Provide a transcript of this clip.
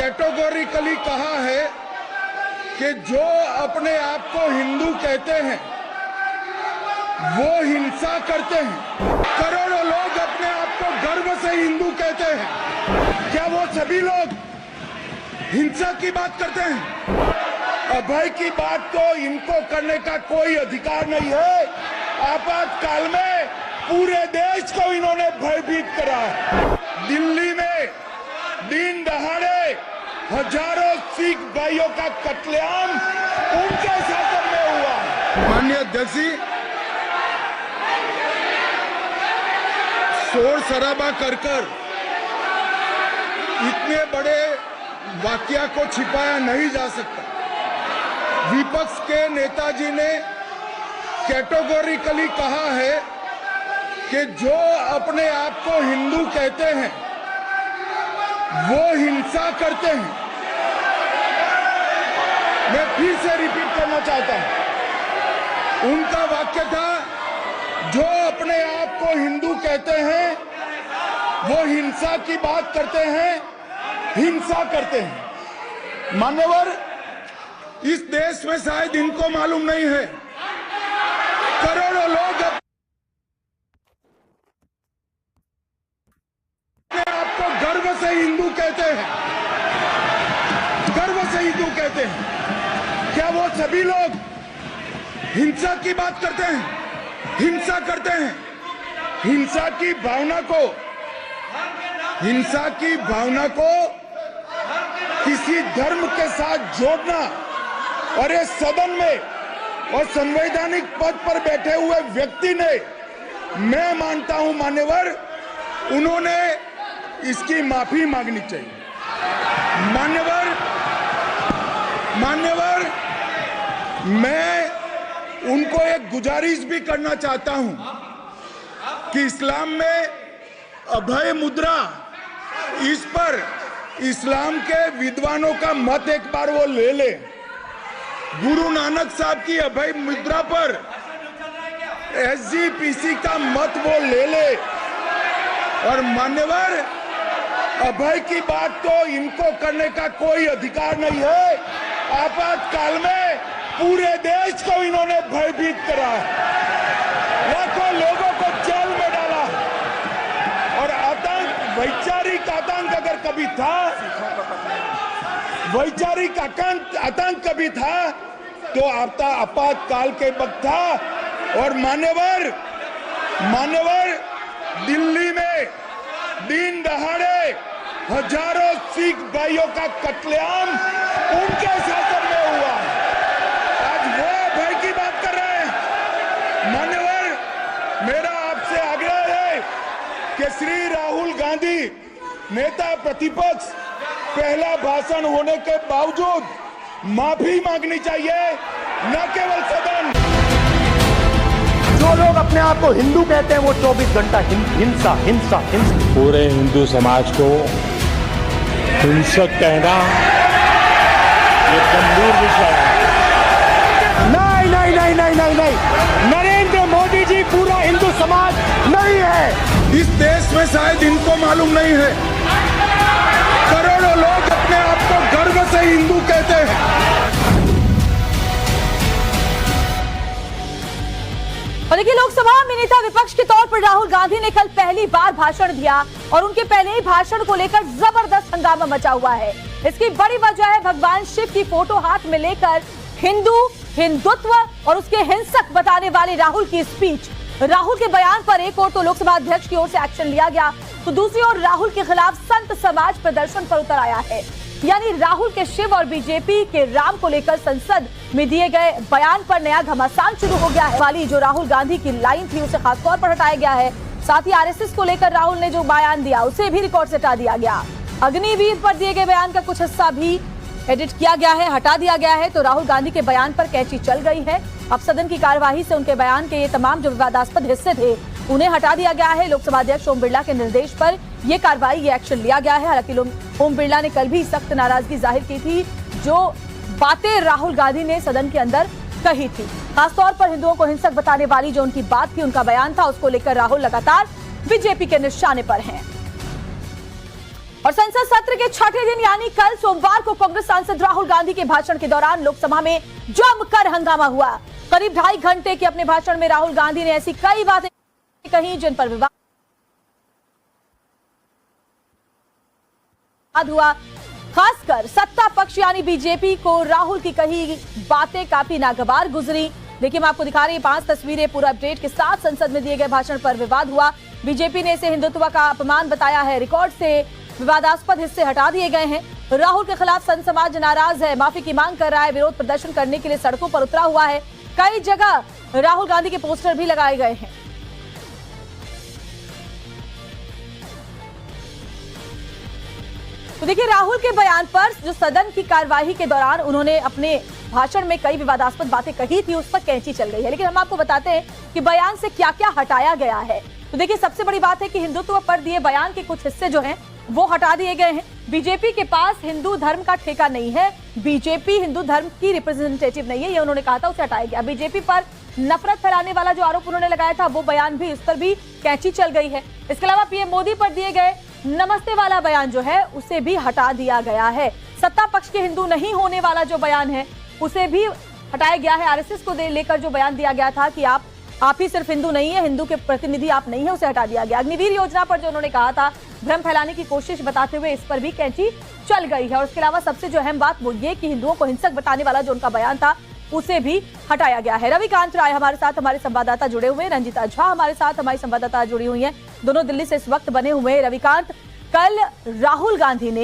Categorically कहा है कि जो अपने आप को हिंदू कहते हैं वो हिंसा करते हैं। करोड़ों लोग अपने आप को गर्व से हिंदू कहते हैं। क्या वो सभी लोग हिंसा की बात करते हैं? अभय की बात तो इनको करने का कोई अधिकार नहीं है। आपातकाल में पूरे देश को इन्होंने भयभीत करा है। दिल्ली में दिन दहाड़े हजारों सिख भाइयों का कत्लेआम उनके शासन में हुआ। माननीय अध्यक्ष जी, शोर शराबा कर इतने बड़े वाकया को छिपाया नहीं जा सकता। विपक्ष के नेताजी ने कैटेगोरिकली कहा है कि जो अपने आप को हिंदू कहते हैं वो हिंसा करते हैं। मैं फिर से रिपीट करना चाहता हूं, उनका वाक्य था जो अपने आप को हिंदू कहते हैं वो हिंसा की बात करते हैं, हिंसा करते हैं। मान्यवर, इस देश में शायद इनको मालूम नहीं है, करोड़ों लोग अपने आप को गर्व से हिंदू कहते हैं, गर्व से हिंदू कहते हैं। क्या वो सभी लोग हिंसा की बात करते हैं, हिंसा करते हैं? हिंसा की भावना को किसी धर्म के साथ जोड़ना और इस सदन में और संवैधानिक पद पर बैठे हुए व्यक्ति ने, मैं मानता हूं मान्यवर, उन्होंने इसकी माफी मांगनी चाहिए। मान्यवर, मैं उनको एक गुजारिश भी करना चाहता हूं कि इस्लाम में अभय मुद्रा, इस पर इस्लाम के विद्वानों का मत एक बार वो ले ले। गुरु नानक साहब की अभय मुद्रा पर SGPC का मत वो ले ले। और मान्यवर, अभय की बात तो इनको करने का कोई अधिकार नहीं है। आपातकाल में पूरे देश को इन्होंने भयभीत करा है, लाखों लोगों को जेल में डाला और आतंक, वैचारिक आतंक अगर कभी था, वैचारिक आतंक कभी था तो आपातकाल के वक्त था। और मान्यवर, दिल्ली में दिन दहाड़े हजारों सिख भाइयों का कत्लेआम उनके शासन में हुआ। आज वो भय की बात कर रहे हैं। मान्यवर, मेरा आपसे आग्रह है कि श्री राहुल गांधी, नेता प्रतिपक्ष, पहला भाषण होने के बावजूद माफी मांगनी चाहिए, न केवल सदन। जो लोग अपने आप को हिंदू कहते हैं वो 24 घंटा हिंसा हिंसा हिंसा। पूरे हिंदू समाज को हिंसक कहना ये गंभीर विषय है। नहीं नहीं नहीं नहीं नहीं नहीं, नरेंद्र मोदी जी पूरा हिंदू समाज नहीं है। इस देश में शायद इनको मालूम नहीं है, करोड़ों लोग अपने आप को गर्व से हिंदू कहते हैं। और देखिए, लोकसभा में नेता विपक्ष के तौर पर राहुल गांधी ने कल पहली बार भाषण दिया और उनके पहले ही भाषण को लेकर जबरदस्त हंगामा मचा हुआ है। इसकी बड़ी वजह है भगवान शिव की फोटो हाथ में लेकर हिंदुत्व और उसके हिंसक बताने वाले राहुल की स्पीच। राहुल के बयान पर एक ओर तो लोकसभा अध्यक्ष की ओर से एक्शन लिया गया, तो दूसरी ओर राहुल के खिलाफ संत समाज प्रदर्शन पर उतर आया है। यानी राहुल के शिव और बीजेपी के राम को लेकर संसद में दिए गए बयान पर नया घमासान शुरू हो गया है। वाली जो राहुल गांधी की लाइन थी उसे खासतौर पर हटाया गया है। साथ ही RSS को लेकर राहुल ने जो बयान दिया उसे भी रिकॉर्ड से हटा दिया गया। अग्निवीर पर दिए गए बयान का कुछ हिस्सा भी एडिट किया गया है, हटा दिया गया है। तो राहुल गांधी के बयान पर कैंची चल गई है। अब सदन की कार्यवाही से उनके बयान के ये तमाम जो विवादास्पद हिस्से थे उन्हें हटा दिया गया है। लोकसभा अध्यक्ष ओम बिरला के निर्देश पर यह कार्रवाई, ये एक्शन लिया गया है। हालांकि ओम बिरला ने कल भी सख्त नाराजगी जाहिर की थी जो बातें राहुल गांधी ने सदन के अंदर कही थी। खासतौर पर हिंदुओं को हिंसक बताने वाली जो उनकी बात थी, उनका बयान था, उसको लेकर राहुल लगातार बीजेपी के निशाने पर हैं। और संसद सत्र के छठे दिन यानी कल सोमवार को कांग्रेस सांसद राहुल गांधी के भाषण के दौरान लोकसभा में जमकर हंगामा हुआ। करीब 2.5 घंटे के अपने भाषण में राहुल गांधी ने ऐसी कई बातें कही जिन पर विवाद हुआ। खासकर सत्ता पक्ष यानी बीजेपी को राहुल की कही बातें काफी नागवार गुजरी। देखिए, मैं आपको दिखा रही 5 तस्वीरें पूरा अपडेट के साथ। संसद में दिए गए भाषण पर विवाद हुआ। बीजेपी ने इसे हिंदुत्व का अपमान बताया है। रिकॉर्ड से विवादास्पद हिस्से हटा दिए गए हैं। राहुल के खिलाफ संत समाज नाराज है, माफी की मांग कर रहा है, विरोध प्रदर्शन करने के लिए सड़कों पर उतरा हुआ है। कई जगह राहुल गांधी के पोस्टर भी लगाए गए हैं। तो देखिए, राहुल के बयान पर जो सदन की कार्यवाही के दौरान उन्होंने अपने भाषण में कई विवादास्पद बातें कही थी, उस पर कैंची चल गई है। लेकिन हम आपको बताते हैं कि बयान से क्या क्या हटाया गया है। तो देखिए, सबसे बड़ी बात है कि हिंदुत्व पर दिए बयान के कुछ हिस्से जो हैं वो हटा दिए गए हैं। बीजेपी के पास हिंदू धर्म का ठेका नहीं है, बीजेपी हिंदू धर्म की रिप्रेजेंटेटिव नहीं है, ये उन्होंने कहा था, उसे हटाया गया। बीजेपी पर नफरत फैलाने वाला जो आरोप उन्होंने लगाया था वो बयान भी, इस पर भी कैंची चल गई है। इसके अलावा पीएम मोदी पर दिए गए नमस्ते वाला बयान जो है उसे भी हटा दिया गया है। सत्ता पक्ष के हिंदू नहीं होने वाला जो बयान है उसे भी हटाया गया है। आरएसएस को लेकर जो बयान दिया गया था कि आप ही सिर्फ हिंदू नहीं है, हिंदू के प्रतिनिधि आप नहीं है, उसे हटा दिया गया। अग्निवीर योजना पर जो उन्होंने कहा था भ्रम फैलाने की कोशिश बताते हुए इस पर भी कैंची चल गई है। और इसके अलावा सबसे जो अहम बात वो ये कि हिंदुओं को हिंसक बताने वाला जो उनका बयान था उसे भी हटाया गया है। रविकांत राय हमारे साथ, हमारे संवाददाता जुड़े हुए, रंजिता झा हमारे साथ हमारी संवाददाता जुड़ी हुई है, दोनों दिल्ली से इस वक्त बने हुए। रविकांत, कल राहुल गांधी ने